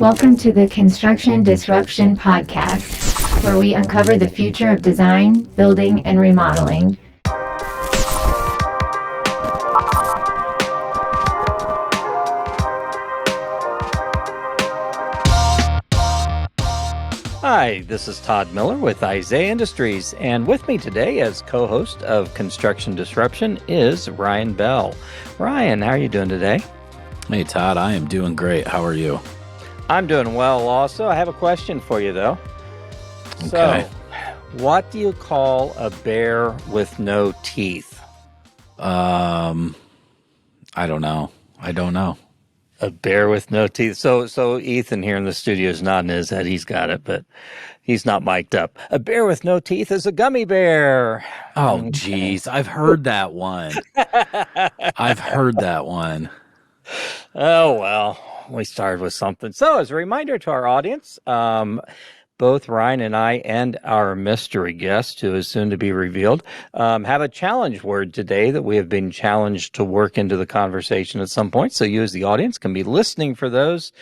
Welcome to the Construction Disruption Podcast, where we uncover the future of design, building, and remodeling. Hi, this is Todd Miller with Isaiah Industries, and with me today as co-host of Construction Disruption is Ryan Bell. Ryan, how are you doing today? Hey, Todd, I am doing great. How are you? I'm doing well also. I have a question for you, though. Okay. So, what do you call a bear with no teeth? I don't know. A bear with no teeth. So Ethan here in the studio is nodding his head. He's got it, but he's not mic'd up. A bear with no teeth is a gummy bear. Oh, geez. I've heard that one. Oh, well, we started with something. So as a reminder to our audience, both Ryan and I and our mystery guest, who is soon to be revealed, have a challenge word today that we have been challenged to work into the conversation at some point. So you as the audience can be listening for those,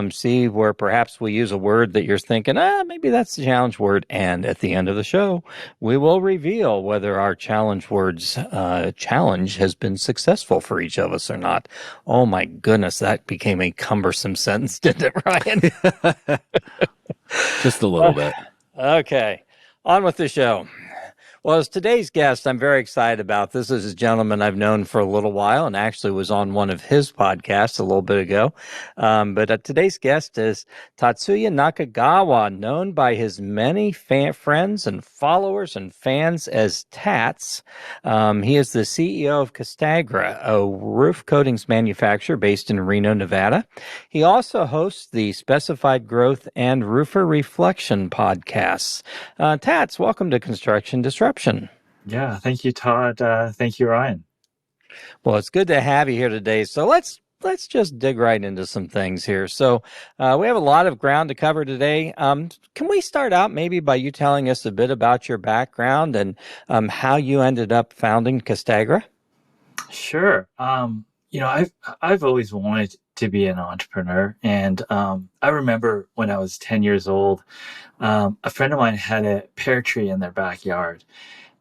see where perhaps we use a word that you're thinking, maybe that's the challenge word. And at the end of the show, we will reveal whether our challenge words challenge has been successful for each of us or not. Oh my goodness, that became a cumbersome sentence, didn't it, Ryan? Just a little bit. Okay, on with the show. Well, as today's guest, I'm very excited about this. This is a gentleman I've known for a little while and actually was on one of his podcasts a little bit ago. But today's guest is Tatsuya Nakagawa, known by his many friends and followers and fans as Tats. He is the CEO of Castagra, a roof coatings manufacturer based in Reno, Nevada. He also hosts the Specified Growth and Roofer Reflection podcasts. Tats, welcome to Construction Disruption. Yeah, thank you, Todd. Thank you, Ryan. Well, it's good to have you here today. So let's just dig right into some things here. So we have a lot of ground to cover today. Can we start out maybe by you telling us a bit about your background and how you ended up founding Castagra? Sure. I've always wanted to be an entrepreneur, and I remember when I was 10 years old, a friend of mine had a pear tree in their backyard.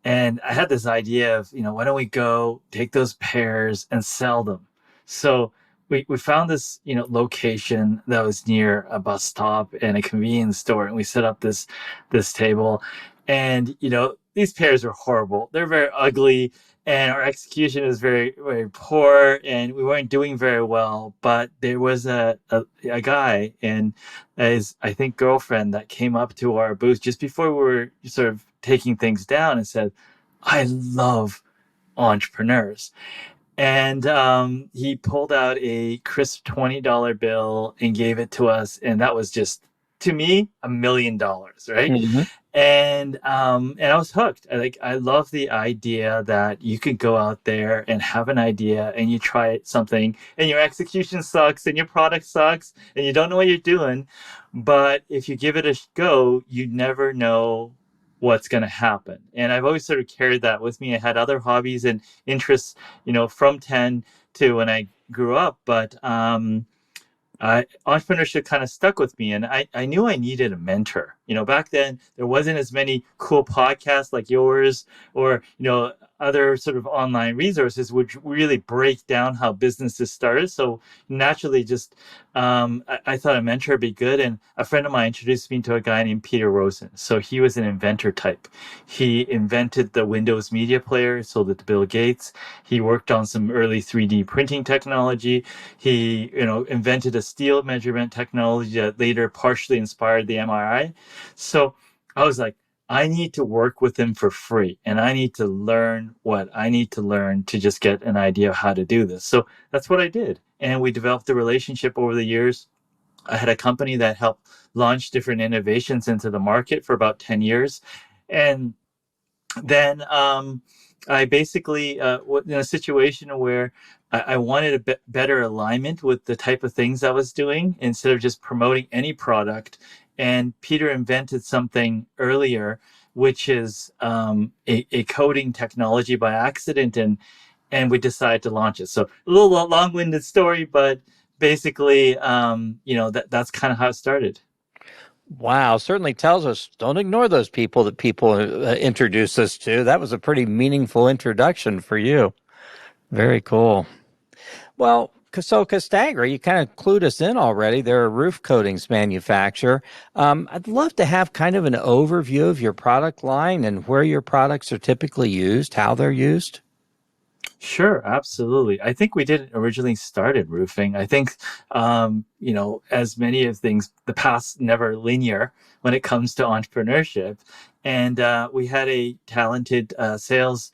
And I had this idea of, why don't we go take those pears and sell them? So we found this, location that was near a bus stop and a convenience store. And we set up this table. And, these pears were horrible. They're very ugly. And our execution was very, very poor. And we weren't doing very well. But there was a guy and his, I think, girlfriend that came up to our booth just before we were sort of taking things down and said, I love entrepreneurs. And he pulled out a crisp $20 bill and gave it to us. And that was just, to me, $1 million, right? Mm-hmm. And I was hooked. I love the idea that you could go out there and have an idea and you try something and your execution sucks and your product sucks and you don't know what you're doing. But if you give it a go, you never know what's going to happen. And I've always sort of carried that with me. I had other hobbies and interests, from 10 to when I grew up, but entrepreneurship kind of stuck with me, and I knew I needed a mentor. Back then there wasn't as many cool podcasts like yours or, other sort of online resources which really break down how businesses started. So naturally just I thought a mentor would be good. And a friend of mine introduced me to a guy named Peter Rosen. So he was an inventor type. He invented the Windows media player, sold it to Bill Gates. He worked on some early 3D printing technology. He, invented a steel measurement technology that later partially inspired the MRI. So I was like, I need to work with him for free, and I need to learn what I need to learn to just get an idea of how to do this. So that's what I did. And we developed a relationship over the years. I had a company that helped launch different innovations into the market for about 10 years. And then I basically was in a situation where I wanted a bit better alignment with the type of things I was doing instead of just promoting any product. And Peter invented something earlier, which is a coding technology by accident, and we decided to launch it. So a little long-winded story, but basically, that's kind of how it started. Wow, certainly tells us don't ignore those people that people introduce us to. That was a pretty meaningful introduction for you. Very cool. Well, so Castagra, you kind of clued us in already. They're a roof coatings manufacturer. I'd love to have kind of an overview of your product line and where your products are typically used, how they're used. Sure, absolutely. I think we didn't originally start in roofing. I think, as many of things, the past never linear when it comes to entrepreneurship. And we had a talented sales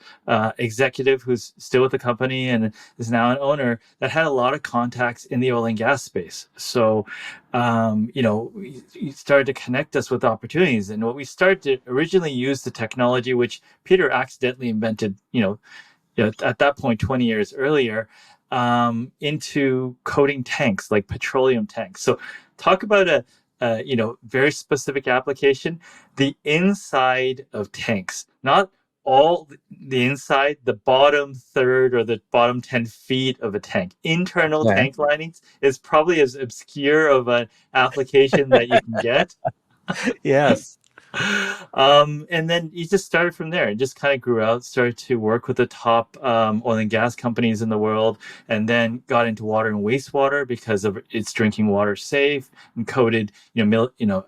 executive who's still with the company and is now an owner that had a lot of contacts in the oil and gas space. So, he started to connect us with opportunities. And what we started to originally use the technology, which Peter accidentally invented, at that point 20 years earlier, into coating tanks like petroleum tanks. So talk about a very specific application. The inside of tanks, not all the inside, the bottom third or the bottom 10 feet of a tank. Internal tank linings is probably as obscure of an application that you can get. Yes. And then you just started from there and just kind of grew out, started to work with the top oil and gas companies in the world, and then got into water and wastewater because of its drinking water safe and coated,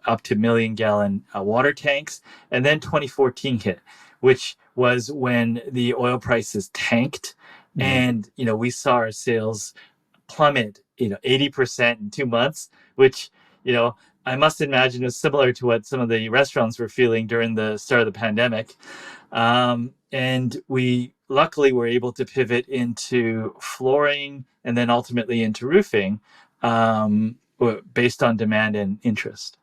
up to million-gallon water tanks. And then 2014 hit, which was when the oil prices tanked, and we saw our sales plummet, 80% in 2 months, which, I must imagine is similar to what some of the restaurants were feeling during the start of the pandemic. And we luckily were able to pivot into flooring and then ultimately into roofing, based on demand and interest.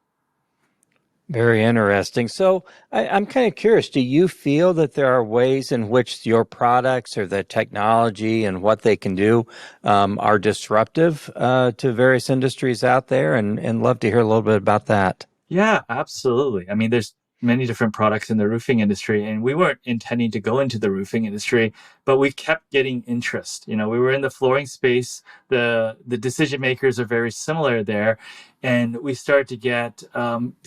Very interesting. So I'm kind of curious, do you feel that there are ways in which your products or the technology and what they can do are disruptive to various industries out there? And love to hear a little bit about that. Yeah, absolutely. I mean, there's many different products in the roofing industry, and we weren't intending to go into the roofing industry, but we kept getting interest. We were in the flooring space. The decision makers are very similar there, and we started to get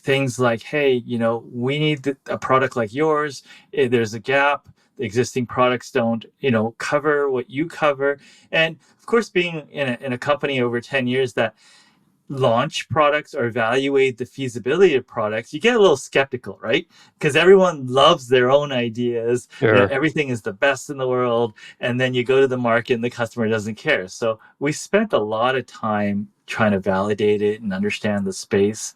things like, hey, we need a product like yours. There's a gap. The existing products don't, cover what you cover. And of course, being in a company over 10 years that launch products or evaluate the feasibility of products, you get a little skeptical, right? Because everyone loves their own ideas. Sure. Everything is the best in the world. And then you go to the market and the customer doesn't care. So we spent a lot of time trying to validate it and understand the space.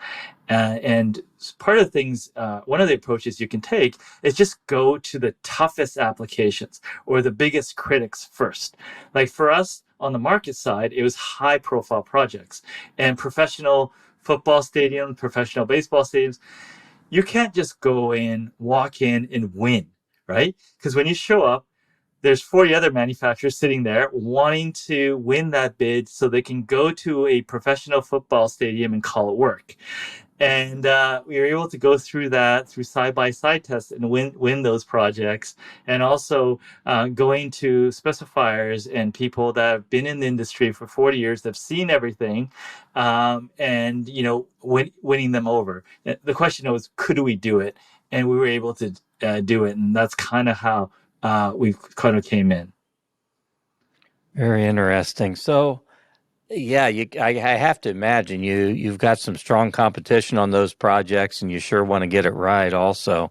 And part of the things, one of the approaches you can take is just go to the toughest applications or the biggest critics first. Like for us, on the market side, it was high profile projects and professional football stadiums, professional baseball stadiums. You can't just go in, walk in and win, right? Because when you show up, there's 40 other manufacturers sitting there wanting to win that bid so they can go to a professional football stadium and call it work. And we were able to go through that through side-by-side tests and win those projects. And also going to specifiers and people that have been in the industry for 40 years, that have seen everything, and, winning them over. The question was, could we do it? And we were able to do it. And that's kind of how we kind of came in. Very interesting. So, yeah, I have to imagine you've got some strong competition on those projects, and you sure want to get it right also.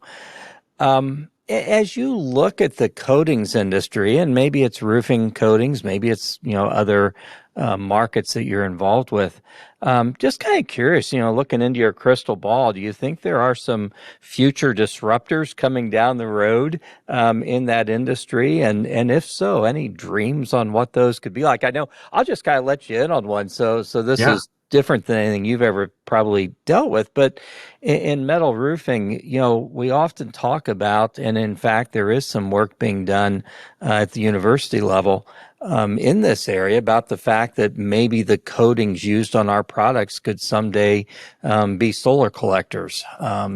As you look at the coatings industry, and maybe it's roofing coatings, maybe it's other markets that you're involved with. Just kind of curious, looking into your crystal ball, do you think there are some future disruptors coming down the road in that industry? And if so, any dreams on what those could be like? I know I'll just kind of let you in on one. So this is different than anything you've ever probably dealt with. But in metal roofing, we often talk about, and in fact, there is some work being done at the university level in this area about the fact that maybe the coatings used on our products could someday be solar collectors,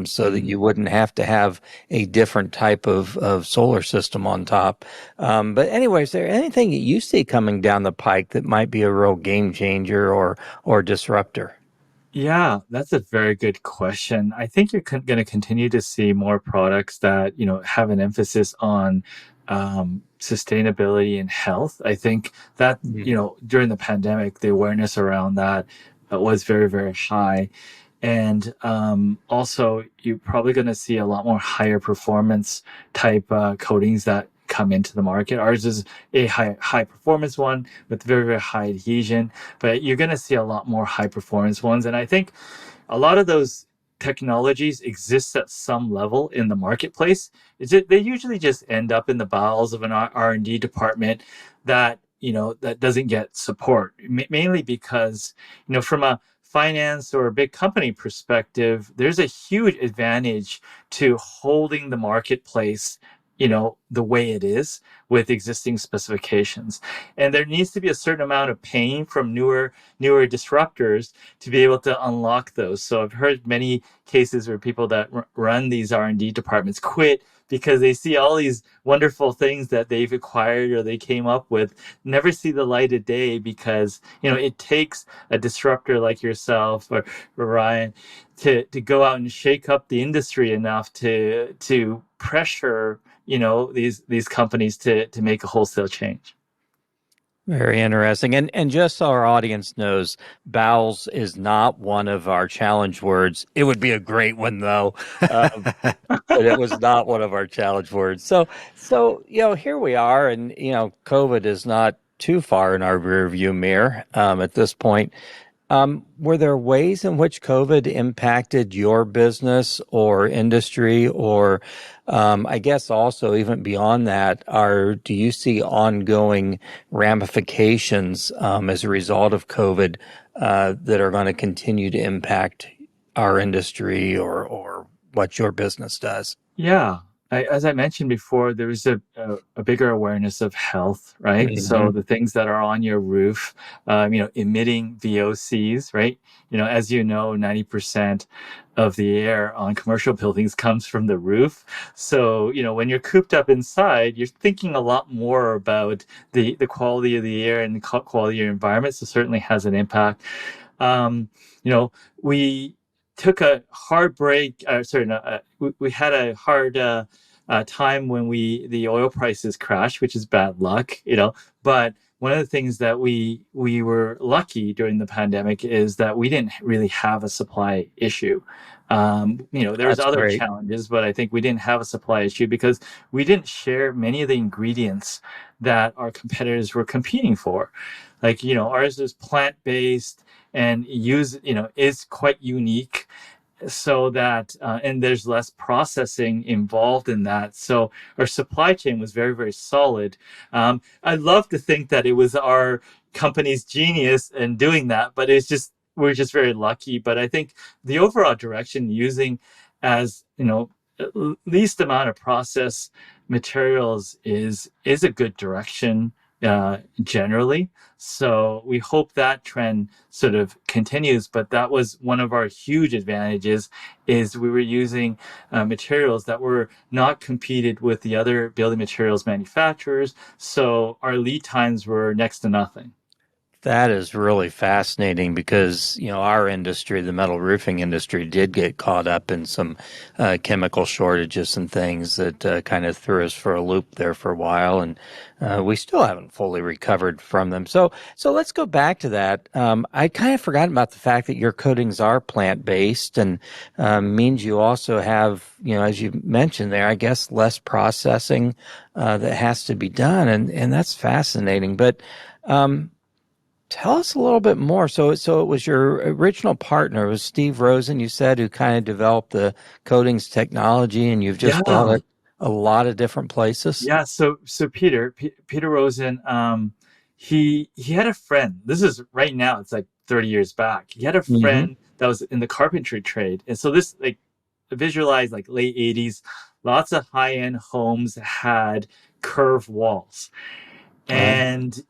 so that you wouldn't have to have a different type of solar system on top. But anyway, is there anything that you see coming down the pike that might be a real game changer or disruptor? Yeah, that's a very good question. I think you're going to continue to see more products that, have an emphasis on sustainability and health. I think that, during the pandemic, the awareness around that was very, very high. And also, you're probably going to see a lot more higher performance type coatings that come into the market. Ours is a high performance one with very, very high adhesion, but you're going to see a lot more high performance ones. And I think a lot of those technologies exist at some level in the marketplace. They usually just end up in the bowels of an R&D department that that doesn't get support, mainly because from a finance or a big company perspective, there's a huge advantage to holding the marketplace the way it is with existing specifications. And there needs to be a certain amount of pain from newer disruptors to be able to unlock those. So I've heard many cases where people that run these R&D departments quit because they see all these wonderful things that they've acquired or they came up with never see the light of day because it takes a disruptor like yourself or Ryan to go out and shake up the industry enough to pressure these companies to make a wholesale change. Very interesting. And just so our audience knows, bowels is not one of our challenge words. It would be a great one, though. But it was not one of our challenge words. So here we are, and COVID is not too far in our rearview mirror at this point. Were there ways in which COVID impacted your business or industry, or I guess also even beyond that, do you see ongoing ramifications as a result of COVID that are going to continue to impact our industry or what your business does? Yeah. As I mentioned before, there is a bigger awareness of health, right? Mm-hmm. So the things that are on your roof, emitting VOCs, right? As 90% of the air on commercial buildings comes from the roof. So, when you're cooped up inside, you're thinking a lot more about the quality of the air and the quality of your environment. So certainly has an impact. We took a hard break. We had a hard time when the oil prices crashed, which is bad luck, But one of the things that we were lucky during the pandemic is that we didn't really have a supply issue. There was other challenges, but I think we didn't have a supply issue because we didn't share many of the ingredients that our competitors were competing for. Like, ours is plant-based and is quite unique, so that and there's less processing involved in that. So our supply chain was very, very solid. I'd love to think that it was our company's genius in doing that, but we're just very lucky. But I think the overall direction, using as least amount of process materials is a good direction generally. So we hope that trend sort of continues, but that was one of our huge advantages, is we were using materials that were not competed with the other building materials manufacturers. So our lead times were next to nothing. That is really fascinating because, our industry, the metal roofing industry, did get caught up in some chemical shortages and things that kind of threw us for a loop there for a while. And we still haven't fully recovered from them. So let's go back to that. I kind of forgot about the fact that your coatings are plant-based and means you also have, as you mentioned there, I guess, less processing that has to be done. And that's fascinating. But tell us a little bit more. So it was your original partner, it was Steve Rosen, you said, who kind of developed the coatings technology, and you've just brought it a lot of different places. Yeah. So Peter Rosen, he had a friend. This is right now. It's like 30 years back. He had a friend that was in the carpentry trade, and so this visualize late 80s. Lots of high-end homes had curved walls. And,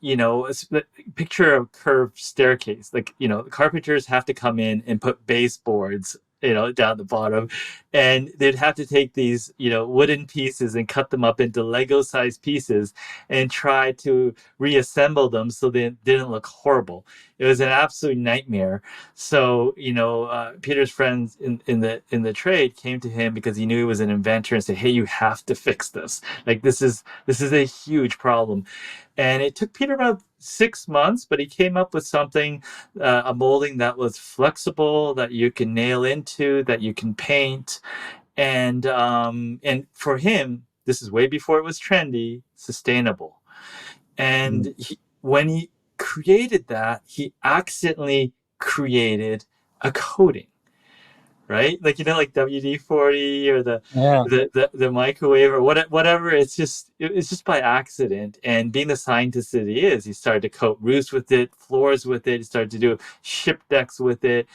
picture a curved staircase. Like, the carpenters have to come in and put baseboards, down the bottom. And they'd have to take these, wooden pieces and cut them up into Lego-sized pieces and try to reassemble them so they didn't look horrible. It was an absolute nightmare. So, Peter's friends in the trade came to him because he knew he was an inventor and said, "Hey, you have to fix this. Like, this is a huge problem." And it took Peter about 6 months, but he came up with something, a molding that was flexible, that you can nail into, that you can paint. And for him, this is way before it was trendy, sustainable. And when he created that, he accidentally created a coating. Right? Like, like WD-40 or the microwave or whatever. It's just by accident. And being the scientist that he is, he started to coat roofs with it, floors with it. He started to do ship decks with it.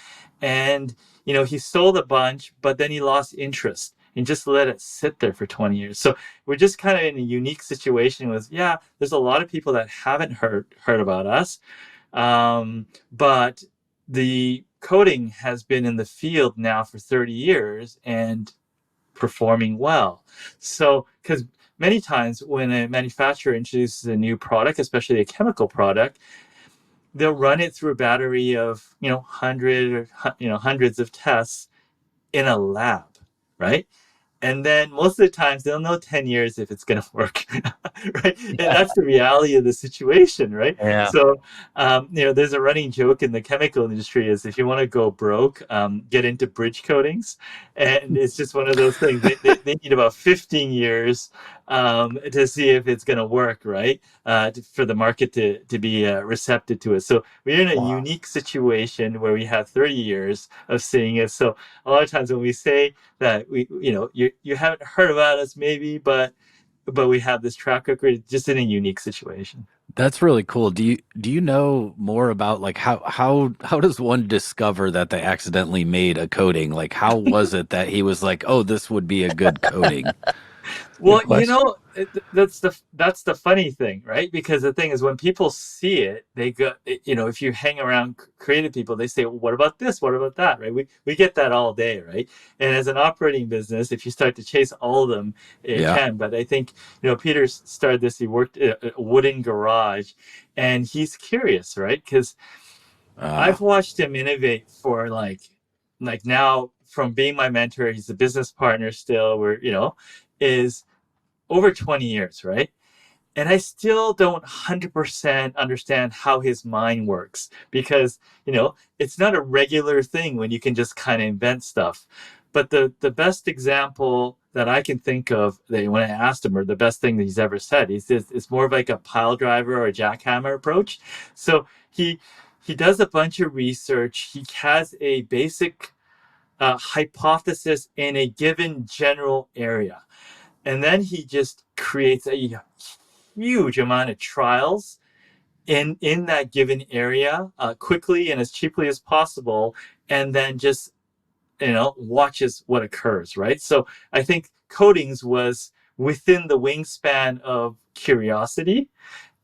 And, he sold a bunch, but then he lost interest and just let it sit there for 20 years. So we're just kind of in a unique situation with, there's a lot of people that haven't heard about us. But the coating has been in the field now for 30 years and performing well. So, because many times when a manufacturer introduces a new product, especially a chemical product, they'll run it through a battery of, hundreds of tests in a lab, right? And then most of the times they'll know 10 years if it's going to work, right? And that's the reality of the situation, right? Yeah. So, there's a running joke in the chemical industry is if you want to go broke, get into bridge coatings. And it's just one of those things. They need about 15 years to see if it's going to work, right? For the market to be receptive to it. So we're in a unique situation where we have 30 years of seeing it. So a lot of times when we say that you haven't heard about us maybe, but we have this track record, just in a unique situation. That's really cool. Do you know more about like how does one discover that they accidentally made a coating? Like how was it that he was like, "Oh, this would be a good coating"? Well, that's the funny thing, right? Because the thing is, when people see it, they go, if you hang around creative people, they say, well, "What about this? What about that?" Right? We get that all day, right? And as an operating business, if you start to chase all of them, it can. But I think Peter started this. He worked at a wooden garage, and he's curious, right? Because I've watched him innovate for like now, from being my mentor, he's a business partner still. Is over 20 years, right? And I still don't 100% understand how his mind works because, it's not a regular thing when you can just kind of invent stuff. But the best example that I can think of that when I asked him, or the best thing that he's ever said, it's more of like a pile driver or a jackhammer approach. So he does a bunch of research. He has a basic hypothesis in a given general area. And then he just creates a huge amount of trials in that given area quickly and as cheaply as possible, and then just watches what occurs, right? So I think coatings was within the wingspan of curiosity,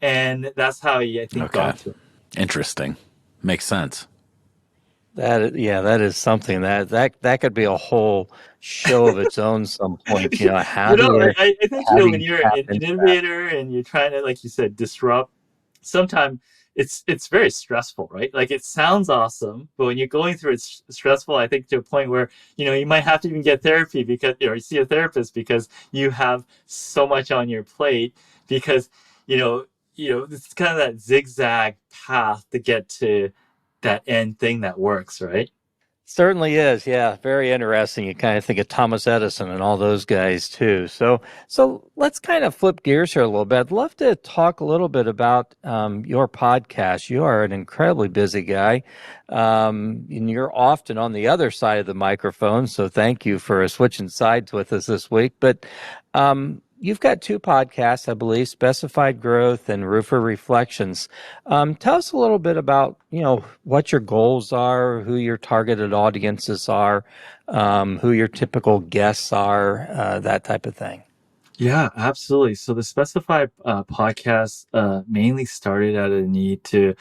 and that's how he, I think, got to it. Interesting. Makes sense. That is something that could be a whole show of its own some point. How I think when you're an innovator and you're trying to, like you said, disrupt, sometimes it's very stressful, right? Like it sounds awesome, but when you're going through it's stressful. I think to a point where you might have to even get therapy because or see a therapist because you have so much on your plate because it's kind of that zigzag path to get to that end thing that works, right? Certainly is, yeah. Very interesting. You kind of think of Thomas Edison and all those guys too. So let's kind of flip gears here a little bit. I'd love to talk a little bit about your podcast. You are an incredibly busy guy, and you're often on the other side of the microphone. So thank you for switching sides with us this week. But you've got two podcasts, I believe, Specified Growth and Roofer Reflections. Tell us a little bit about, what your goals are, who your targeted audiences are, who your typical guests are, that type of thing. Yeah, absolutely. So the Specify podcast mainly started out of a need to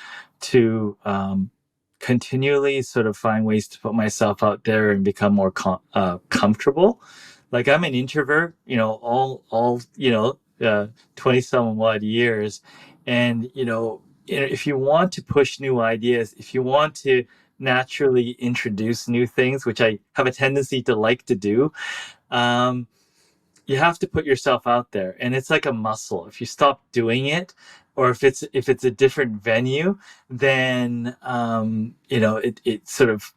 continually sort of find ways to put myself out there and become more comfortable. Like I'm an introvert, all 20 some odd years, and if you want to push new ideas, if you want to naturally introduce new things, which I have a tendency to like to do. Um, you have to put yourself out there, and it's like a muscle. If you stop doing it, or if it's a different venue, then it sort of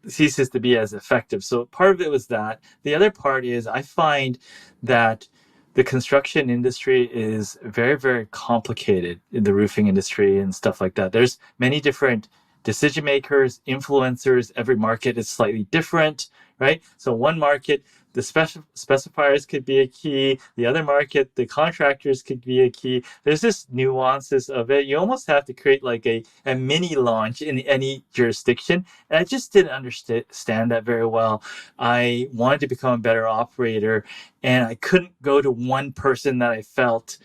ceases to be as effective. So part of it was that. The other part is I find that the construction industry is very, very complicated in the roofing industry and stuff like that. There's many different decision makers, influencers. Every market is slightly different, right? So one market, the specifiers could be a key. The other market, the contractors could be a key. There's just nuances of it. You almost have to create like a mini launch in any jurisdiction. And I just didn't understand that very well. I wanted to become a better operator, and I couldn't go to one person that I felt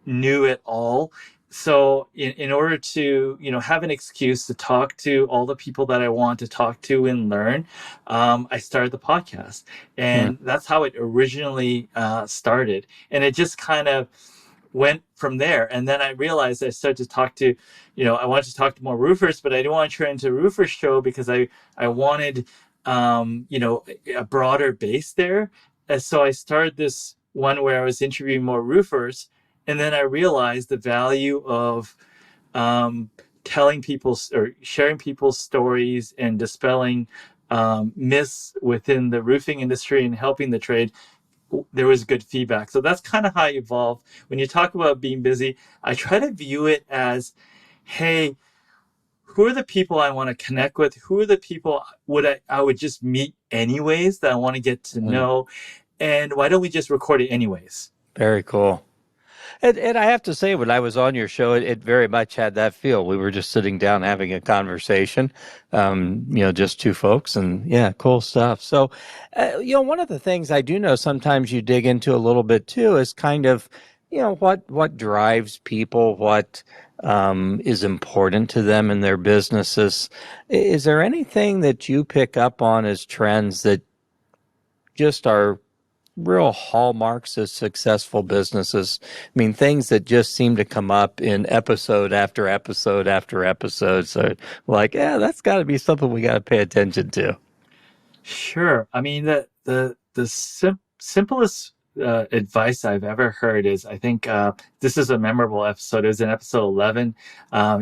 knew it all. So in order to have an excuse to talk to all the people that I want to talk to and learn, I started the podcast, Hmm. and that's how it originally started. And it just kind of went from there. And then I realized I started to talk to, I wanted to talk to more roofers, but I didn't want to turn into a roofer show because I wanted, a broader base there. And so I started this one where I was interviewing more roofers. And then I realized the value of um, telling people or sharing people's stories and dispelling myths within the roofing industry and helping the trade. There was good feedback. So that's kind of how I evolved. When you talk about being busy, I try to view it as, hey, who are the people I want to connect with? Who are the people I would just meet anyways that I want to get to Hmm. know? And why don't we just record it anyways? Very cool. And I have to say, when I was on your show, it very much had that feel. We were just sitting down having a conversation, just two folks, and yeah, cool stuff. So, one of the things I do know sometimes you dig into a little bit too is kind of, what drives people, what is important to them in their businesses. Is there anything that you pick up on as trends that just are real hallmarks of successful businesses? I mean, things that just seem to come up in episode after episode after episode. So, like, yeah, that's got to be something we got to pay attention to. Sure. I mean, the simplest advice I've ever heard is, I think this is a memorable episode. It was in episode 11.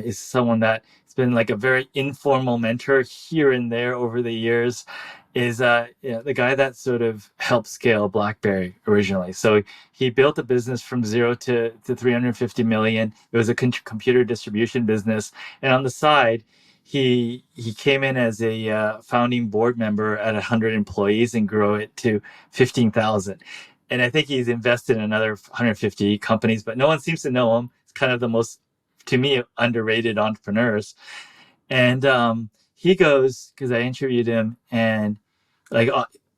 Is someone that has been like a very informal mentor here and there over the years. Is the guy that sort of helped scale BlackBerry originally. So he built a business from zero to 350 million. It was a computer distribution business, and on the side, he came in as a founding board member at 100 employees and grew it to 15,000. And I think he's invested in another 150 companies, but no one seems to know him. It's kind of the most, to me, underrated entrepreneurs. And he goes, because I interviewed him, and like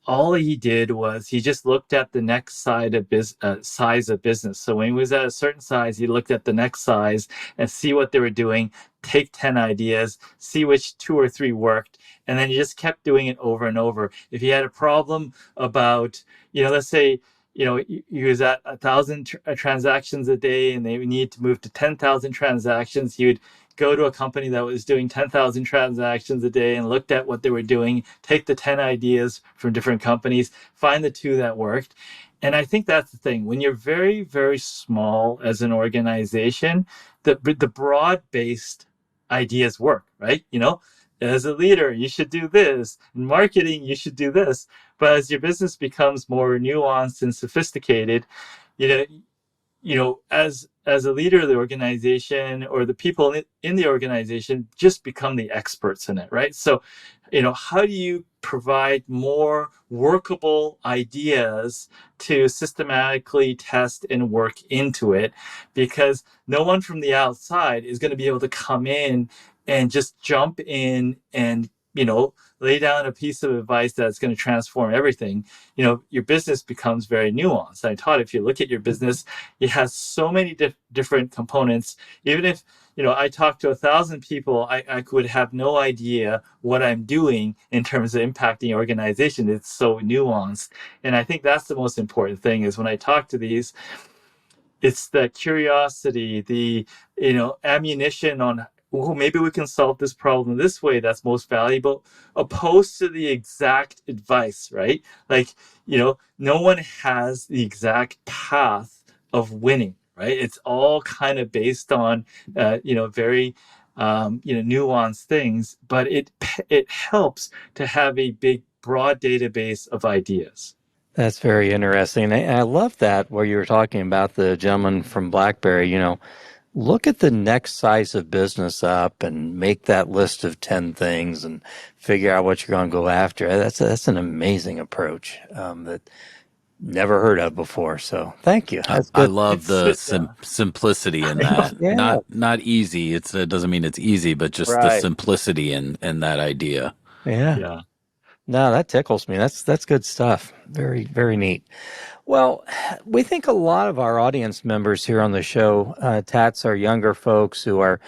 all he did was he just looked at the next size of business. So when he was at a certain size, he looked at the next size and see what they were doing, take 10 ideas, see which two or three worked, and then he just kept doing it over and over. If he had a problem about, let's say, he was at 1,000 transactions a day and they need to move to 10,000 transactions, he would go to a company that was doing 10,000 transactions a day and looked at what they were doing, take the 10 ideas from different companies, find the two that worked. And I think that's the thing. When you're very, very small as an organization, the broad-based ideas work, right? As a leader, you should do this. In marketing, you should do this. But as your business becomes more nuanced and sophisticated, you know, as a leader of the organization, or the people in the organization just become the experts in it, right? So how do you provide more workable ideas to systematically test and work into it? Because no one from the outside is going to be able to come in and just jump in and lay down a piece of advice that's going to transform everything, your business becomes very nuanced. I taught if you look at your business, it has so many different components. Even if, I talk to 1,000 people, I could have no idea what I'm doing in terms of impacting organization. It's so nuanced. And I think that's the most important thing is when I talk to these, it's the curiosity, the ammunition on, well, maybe we can solve this problem this way that's most valuable, opposed to the exact advice, right? Like, no one has the exact path of winning, right? It's all kind of based on, very, nuanced things, but it helps to have a big, broad database of ideas. That's very interesting. I love that where you were talking about the gentleman from BlackBerry, look at the next size of business up and make that list of 10 things and figure out what you're going to go after. That's an amazing approach that never heard of before. So thank you. That's I good. love the simplicity in that. Yeah. Not easy. It doesn't mean it's easy, but just the Right. simplicity in that idea. Yeah. Yeah. No, that tickles me. That's good stuff. Very, very neat. Well, we think a lot of our audience members here on the show, Tats, are younger folks who are,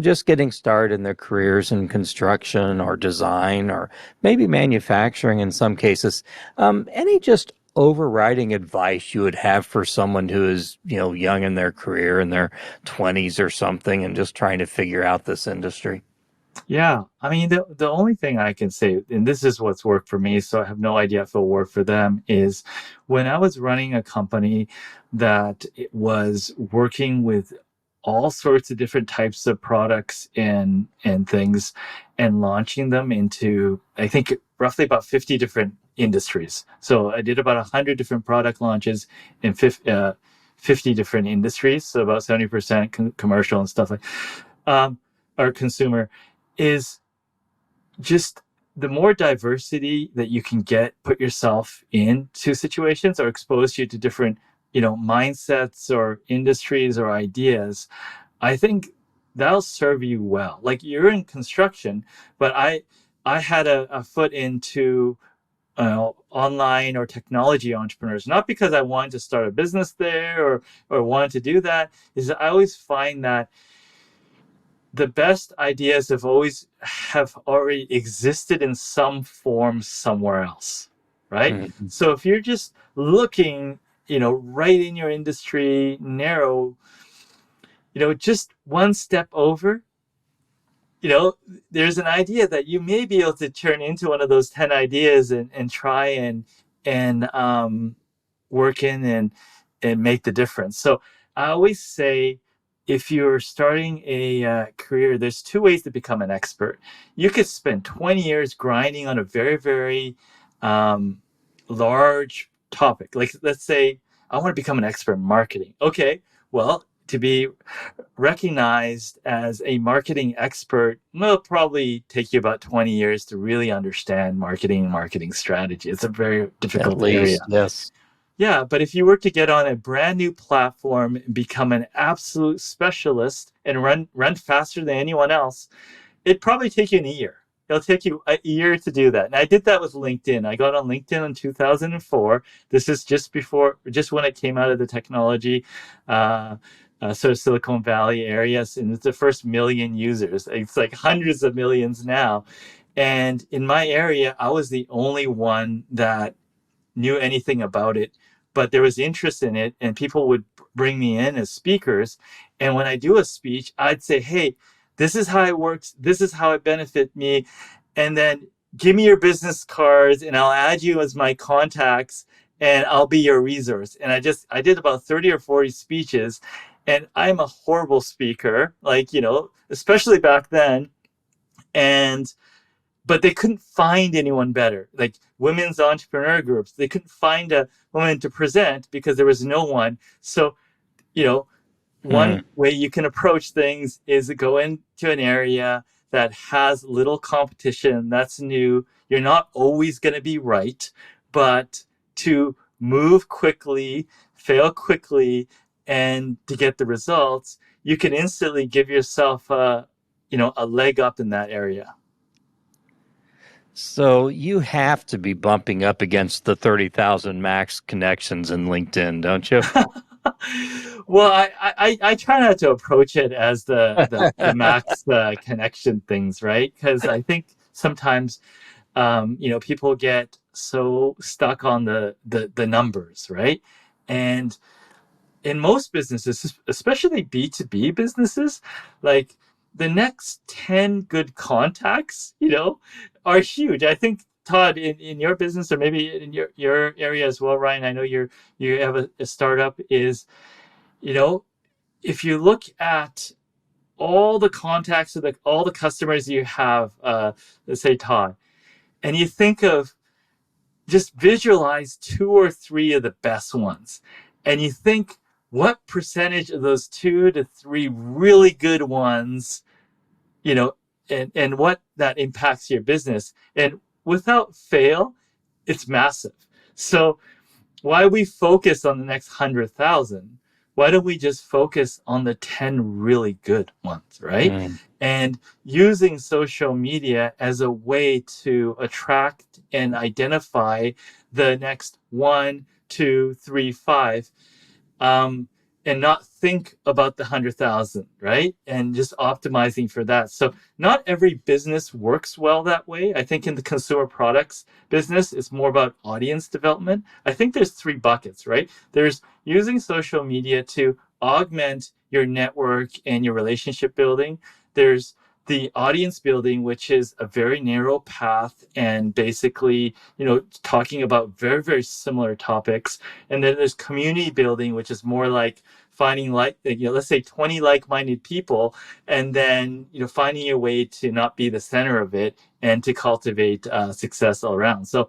just getting started in their careers in construction or design or maybe manufacturing in some cases. Any just overriding advice you would have for someone who is, young in their career in their 20s or something and just trying to figure out this industry? Yeah, I mean, the only thing I can say, and this is what's worked for me, so I have no idea if it'll work for them, is when I was running a company that it was working with all sorts of different types of products and things and launching them into, I think, roughly about 50 different industries. So I did about 100 different product launches in 50 different industries, so about 70% commercial and stuff like or consumer. Is just the more diversity that you can put yourself into situations or expose you to different, mindsets or industries or ideas, I think that'll serve you well. Like you're in construction, but I had a foot into online or technology entrepreneurs, not because I wanted to start a business there or wanted to do that, is that I always find that the best ideas have already existed in some form somewhere else, right? Mm-hmm. So if you're just looking, right in your industry, narrow, just one step over, there's an idea that you may be able to turn into one of those 10 ideas and try and work in and make the difference. So I always say, if you're starting a career, there's two ways to become an expert. You could spend 20 years grinding on a very, very large topic. Like, let's say, I want to become an expert in marketing. Okay, well, to be recognized as a marketing expert will probably take you about 20 years to really understand marketing strategy. It's a very difficult area. Yes. Yeah, but if you were to get on a brand new platform and become an absolute specialist and run faster than anyone else, it'd probably take you a year. It'll take you a year to do that. And I did that with LinkedIn. I got on LinkedIn in 2004. This is just when it came out of the technology, sort of Silicon Valley areas, and it's the first million users. It's like hundreds of millions now. And in my area, I was the only one that knew anything about it, but there was interest in it, and people would bring me in as speakers. And when I do a speech, I'd say, hey, this is how it works. This is how it benefit me. And then give me your business cards and I'll add you as my contacts and I'll be your resource. And I did about 30 or 40 speeches, and I'm a horrible speaker, especially back then. But they couldn't find anyone better. Like women's entrepreneur groups, they couldn't find a woman to present because there was no one. So, one way you can approach things is to go into an area that has little competition, that's new. You're not always going to be right, but to move quickly, fail quickly, and to get the results, you can instantly give yourself a leg up in that area. So you have to be bumping up against the 30,000 max connections in LinkedIn, don't you? Well, I try not to approach it as the max connection things, right? Because I think sometimes people get so stuck on the numbers, right? And in most businesses, especially B2B businesses, like the next 10 good contacts, are huge. I think Todd, in your business or maybe in your area as well, Ryan, I know you have a startup is, you know, if you look at all the contacts of all the customers you have, let's say Todd, and you think of just visualize two or three of the best ones, and you think what percentage of those two to three really good ones, and what that impacts your business. And without fail, it's massive. So why we focus on the next 100,000? Why don't we just focus on the 10 really good ones, right? And using social media as a way to attract and identify the next 1, 2, 3, 5, and not think about the 100,000, right? And just optimizing for that. So not every business works well that way. I think in the consumer products business, it's more about audience development. I think there's three buckets, right? There's using social media to augment your network and your relationship building. There's the audience building, which is a very narrow path and basically, talking about very, very similar topics. And then there's community building, which is more like finding let's say 20 like-minded people, and then, finding a way to not be the center of it and to cultivate success all around. So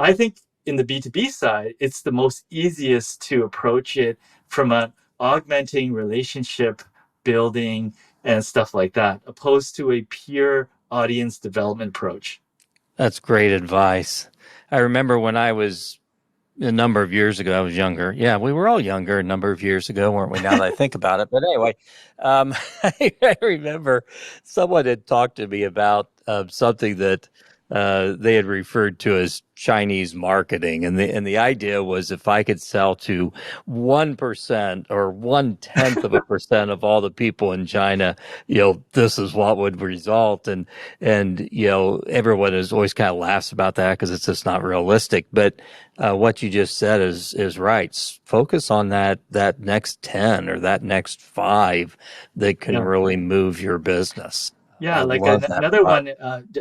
I think in the B2B side, it's the most easiest to approach it from an augmenting relationship building and stuff like that, opposed to a pure audience development approach. That's great advice. I remember when I was a number of years ago, I was younger. Yeah, we were all younger a number of years ago, weren't we? Now that I think about it. But anyway, I remember someone had talked to me about something that they had referred to as Chinese marketing, and the idea was if I could sell to 1% or 1/10 of a percent of all the people in China, this is what would result. And everyone is always kind of laughs about that because it's just not realistic. But what you just said is right. Focus on that next 10 or that next 5 that can really move your business. Yeah, I like love that. another one,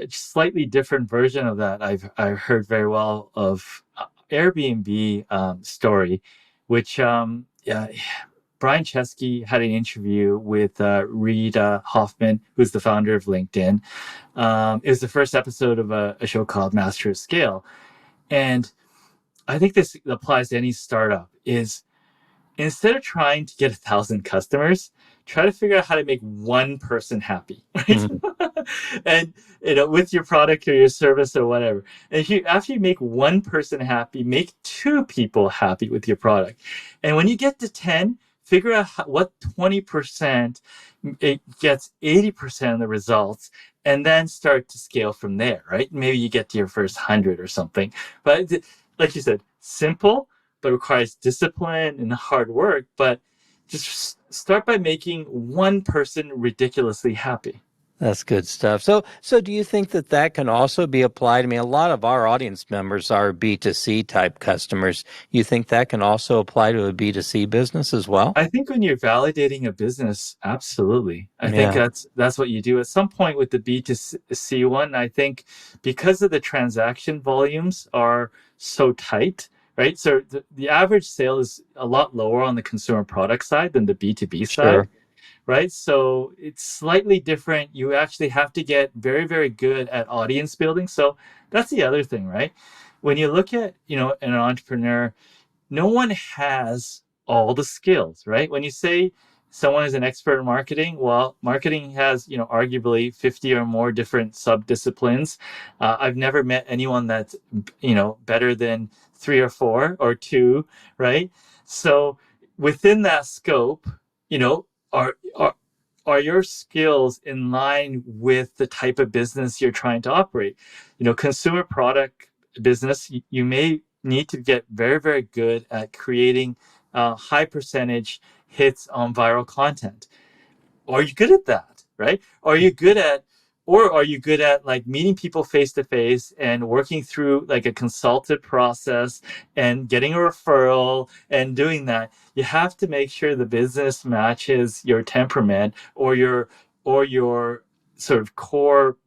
slightly different version of that. I've heard very well of Airbnb story, which Brian Chesky had an interview with Reid Hoffman, who's the founder of LinkedIn. It was the first episode of a show called Master of Scale, and I think this applies to any startup. Is instead of trying to get 1,000 customers, try to figure out how to make one person happy, right? And with your product or your service or whatever. And after you make one person happy, make 2 people happy with your product. And when you get to 10, figure out what 20% it gets 80% of the results, and then start to scale from there, right? Maybe you get to your first 100 or something. But like you said, simple, but requires discipline and hard work. But just start by making one person ridiculously happy. That's good stuff. So do you think that can also be applied? I mean, a lot of our audience members are B2C type customers. You think that can also apply to a B2C business as well? I think when you're validating a business, absolutely. I think that's what you do. At some point with the B2C one, I think because of the transaction volumes are so tight, right? So the average sale is a lot lower on the consumer product side than the B2B side. Right? So it's slightly different. You actually have to get very, very good at audience building. So that's the other thing, right? When you look at, an entrepreneur, no one has all the skills, right? When you say someone is an expert in marketing, well, marketing has, arguably 50 or more different sub-disciplines. I've never met anyone that's, better than 3 or 4 or 2, right? So within that scope, are are your skills in line with the type of business you're trying to operate? Consumer product business, you may need to get very, very good at creating high percentage hits on viral content. Are you good at that, right? Are you good at like meeting people face to face and working through like a consulted process and getting a referral and doing that? You have to make sure the business matches your temperament or your sort of core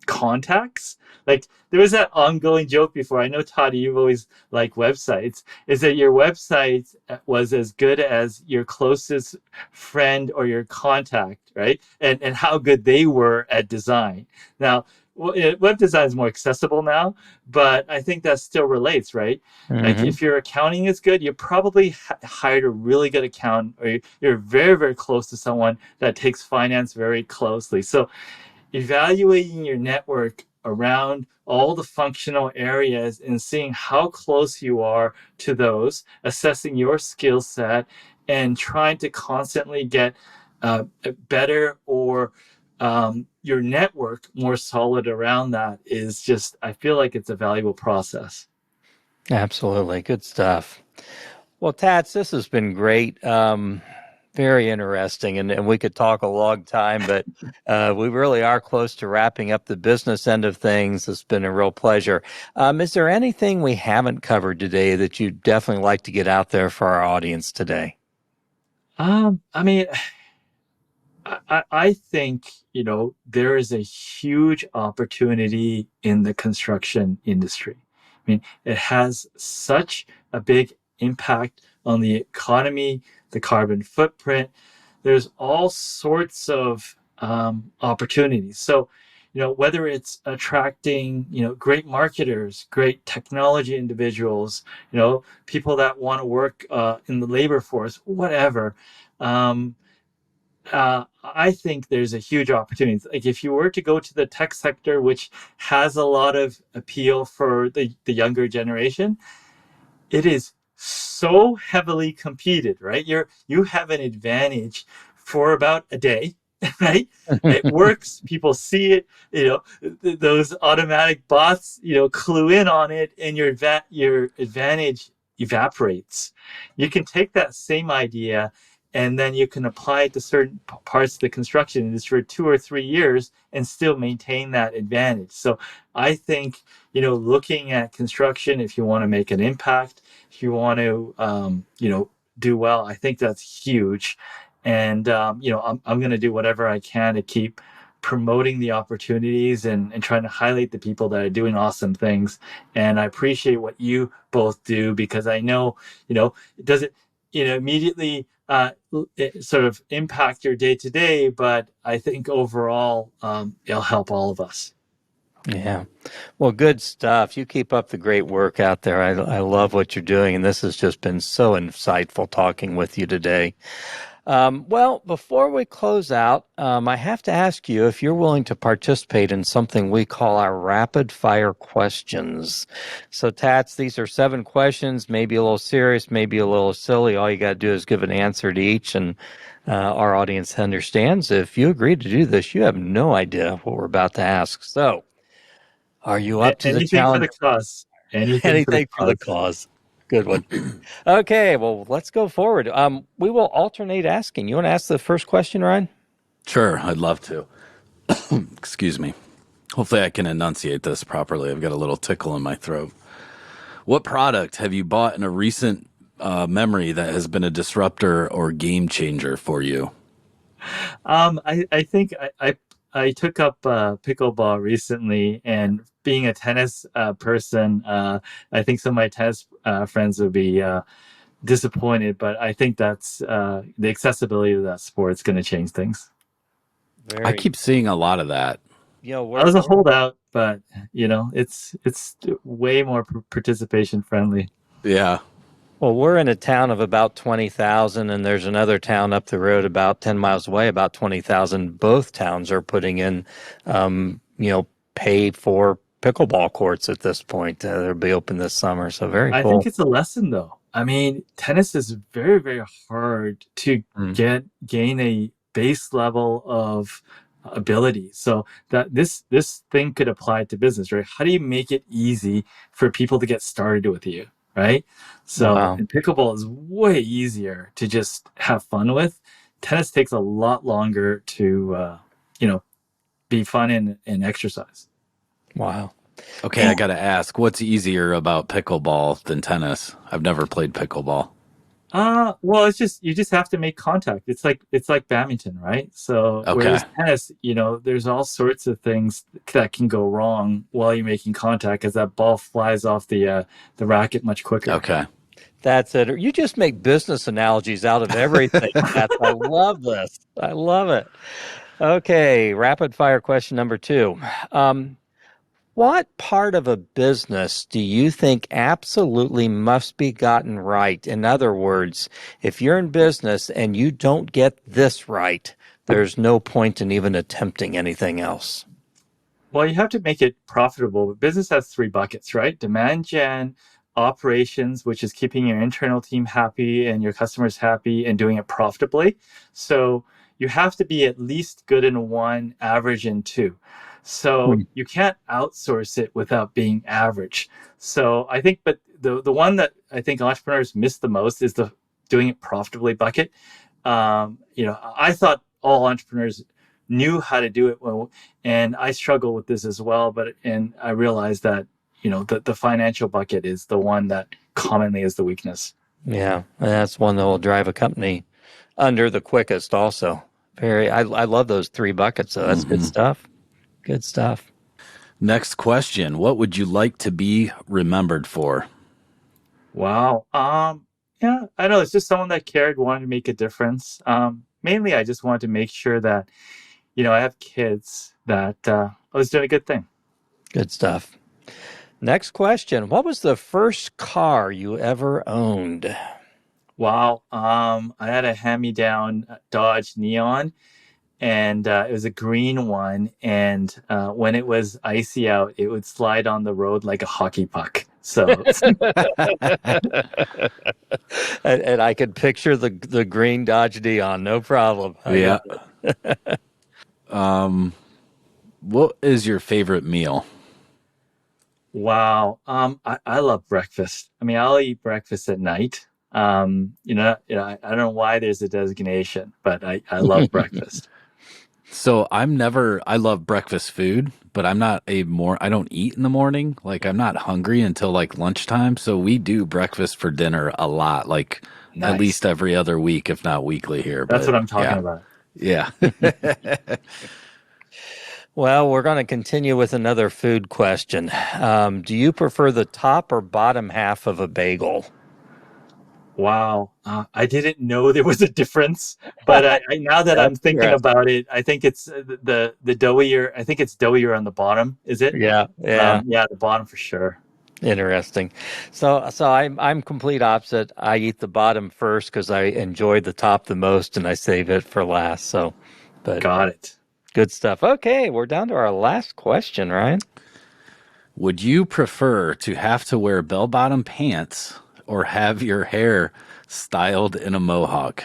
contacts. Like there was that ongoing joke before. I know, Todd, you've always liked websites, is that your website was as good as your closest friend or your contact, right? And how good they were at design. Now, web design is more accessible now, but I think that still relates, right? Like if your accounting is good, you probably hired a really good accountant, or you're very, very close to someone that takes finance very closely. So evaluating your network around all the functional areas and seeing how close you are to those, assessing your skill set, and trying to constantly get better or your network more solid around that is just, I feel like it's a valuable process. Absolutely. Good stuff. Well, Tats, this has been great. Very interesting. And we could talk a long time, but we really are close to wrapping up the business end of things. It's been a real pleasure. Is there anything we haven't covered today that you'd definitely like to get out there for our audience today? I mean, I think, there is a huge opportunity in the construction industry. I mean, it has such a big impact on the economy, the carbon footprint. There's all sorts of opportunities. So, whether it's attracting, great marketers, great technology individuals, people that want to work in the labor force, whatever. I think there's a huge opportunity. Like if you were to go to the tech sector, which has a lot of appeal for the younger generation, it is so heavily competed, right? You have an advantage for about a day, right? It works. People see it. Those automatic bots, clue in on it, and your advantage evaporates. You can take that same idea and then you can apply it to certain parts of the construction industry for 2 or 3 years and still maintain that advantage. So I think, looking at construction, if you want to make an impact, if you want to, do well, I think that's huge. And, I'm going to do whatever I can to keep promoting the opportunities and trying to highlight the people that are doing awesome things. And I appreciate what you both do, because I know, it doesn't, immediately it sort of impact your day to day, but I think overall it'll help all of us. Yeah. Well, good stuff. You keep up the great work out there. I love what you're doing, and this has just been so insightful talking with you today. Well, before we close out, I have to ask you if you're willing to participate in something we call our rapid fire questions. So, Tats, these are 7 questions, maybe a little serious, maybe a little silly. All you got to do is give an answer to each, and our audience understands. If you agree to do this, you have no idea what we're about to ask. So, are you up to the Anything for challenge? the cause. Anything for the cause. Good one. Okay, well, let's go forward. We will alternate asking. You want to ask the first question, Ryan? Sure, I'd love to. Excuse me. Hopefully I can enunciate this properly. I've got a little tickle in my throat. What product have you bought in a recent memory that has been a disruptor or game changer for you? I think I took up pickleball recently, and being a tennis person, I think some of my tennis friends would be disappointed, but I think that's the accessibility of that sport is going to change things. I keep seeing a lot of that. I was a holdout, but it's way more participation friendly. Yeah. Well, we're in a town of about 20,000, and there's another town up the road about 10 miles away, about 20,000. Both towns are putting in, pay for pickleball courts at this point. They'll be open this summer, so very cool. I think it's a lesson, though. I mean, tennis is very, very hard to gain a base level of ability. So that this thing could apply to business, right? How do you make it easy for people to get started with you, right? So Wow. and pickleball is way easier to just have fun with. Tennis takes a lot longer to be fun and exercise. Wow. Okay, I got to ask, what's easier about pickleball than tennis? I've never played pickleball. Well, it's just you just have to make contact. It's like badminton, right? So Okay. whereas tennis, there's all sorts of things that can go wrong while you're making contact, because that ball flies off the racket much quicker. Okay. That's it. You just make business analogies out of everything. I love this. I love it. Okay, rapid fire question number 2. What part of a business do you think absolutely must be gotten right? In other words, if you're in business and you don't get this right, there's no point in even attempting anything else. Well, you have to make it profitable. Business has 3 buckets, right? Demand gen, operations, which is keeping your internal team happy and your customers happy and doing it profitably. So you have to be at least good in 1, average in 2. So you can't outsource it without being average. So I think, but the one that I think entrepreneurs miss the most is the doing it profitably bucket. I thought all entrepreneurs knew how to do it well, and I struggle with this as well. And I realized that the financial bucket is the one that commonly is the weakness. Yeah, that's one that will drive a company under the quickest also. I love those 3 buckets, so that's good stuff. Good stuff. Next question. What would you like to be remembered for? Wow. Yeah, I know. It's just someone that cared, wanted to make a difference. Mainly, I just wanted to make sure that, I have kids, that I was doing a good thing. Good stuff. Next question. What was the first car you ever owned? Wow. I had a hand-me-down Dodge Neon, and it was a green one. And when it was icy out, it would slide on the road like a hockey puck. So, and I could picture the green Dodge Neon, no problem. Yeah. What is your favorite meal? wow. I love breakfast. I mean, I'll eat breakfast at night. I don't know why there's a designation, but I love breakfast. So I love breakfast food, but I don't eat in the morning. Like I'm not hungry until like lunchtime. So we do breakfast for dinner a lot, like Nice. at least every other week, if not weekly here. That's but what I'm talking yeah. about. Yeah. Well, we're going to continue with another food question. Do you prefer the top or bottom half of a bagel? Wow. I didn't know there was a difference, but now that I'm thinking about it, I think it's the doughier. I think it's doughier on the bottom. Is it? Yeah. Yeah, the bottom for sure. Interesting. So I'm complete opposite. I eat the bottom first because I enjoy the top the most, and I save it for last. But Got it. good stuff. Okay, we're down to our last question, Ryan. Would you prefer to have to wear bell-bottom pants or have your hair styled in a mohawk?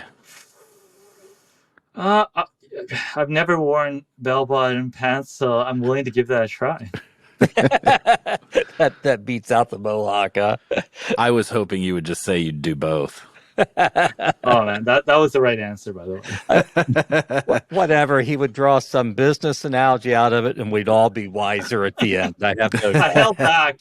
I've never worn bell-bottom pants, so I'm willing to give that a try. That beats out the mohawk, huh? I was hoping you would just say you'd do both. Oh man, that was the right answer, by the way. Whatever. He would draw some business analogy out of it, and we'd all be wiser at the end. I have no. I held back.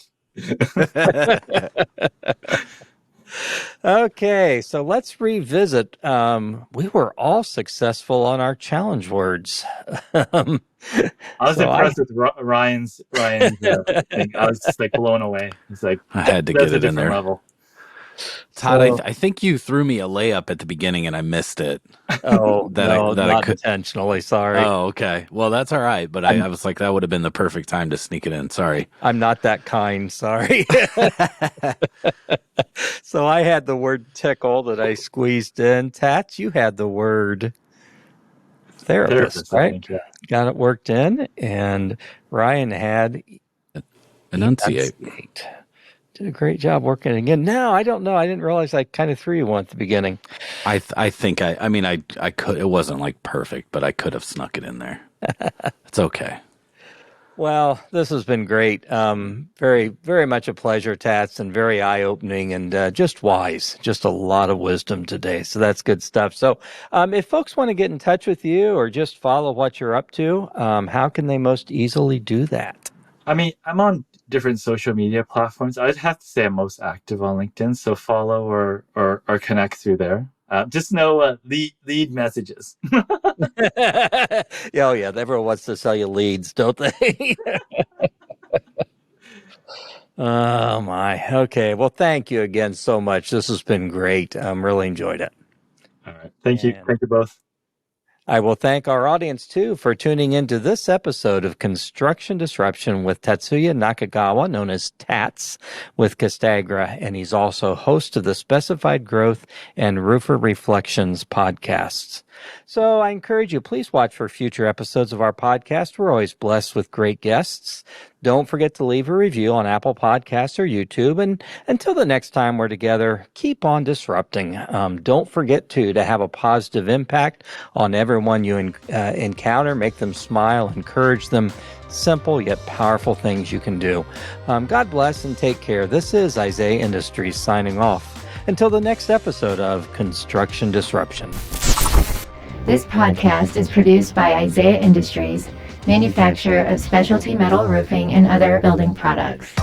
Okay, so let's revisit. We were all successful on our challenge words. I was impressed with Ryan's thing. I was just like blown away. It's like I had to that's get a it in different there. level. Todd, I think you threw me a layup at the beginning and I missed it. Oh, not intentionally. Sorry. Oh, okay. Well, that's all right. But I was like, that would have been the perfect time to sneak it in. Sorry. I'm not that kind. Sorry. So I had the word tickle that I squeezed in. Tats, you had the word therapist, right? I think, yeah. Got it worked in. And Ryan had Enunciate. Did a great job working again. No, I don't know. I didn't realize I kind of threw you one at the beginning. I think I could. It wasn't like perfect, but I could have snuck it in there. It's okay. Well, this has been great. Very, very much a pleasure, Tats, and very eye-opening and just wise. Just a lot of wisdom today. So that's good stuff. So if folks want to get in touch with you or just follow what you're up to, how can they most easily do that? I mean, I'm on different social media platforms. I'd have to say I'm most active on LinkedIn, so follow or connect through there. Just know lead messages. Oh, yeah. Everyone wants to sell you leads, don't they? Oh, my. Okay. Well, thank you again so much. This has been great. Really enjoyed it. All right. Thank you. And Thank you both. I will thank our audience, too, for tuning into this episode of Construction Disruption with Tatsuya Nakagawa, known as Tats, with Castagra, and he's also host of the Specified Growth and Roofer Reflections podcasts. So I encourage you, please watch for future episodes of our podcast. We're always blessed with great guests. Don't forget to leave a review on Apple Podcasts or YouTube. And until the next time we're together, keep on disrupting. Don't forget to have a positive impact on everyone you encounter. Make them smile, encourage them. Simple yet powerful things you can do. God bless and take care. This is Isaiah Industries signing off. Until the next episode of Construction Disruption. This podcast is produced by Isaiah Industries, manufacturer of specialty metal roofing and other building products.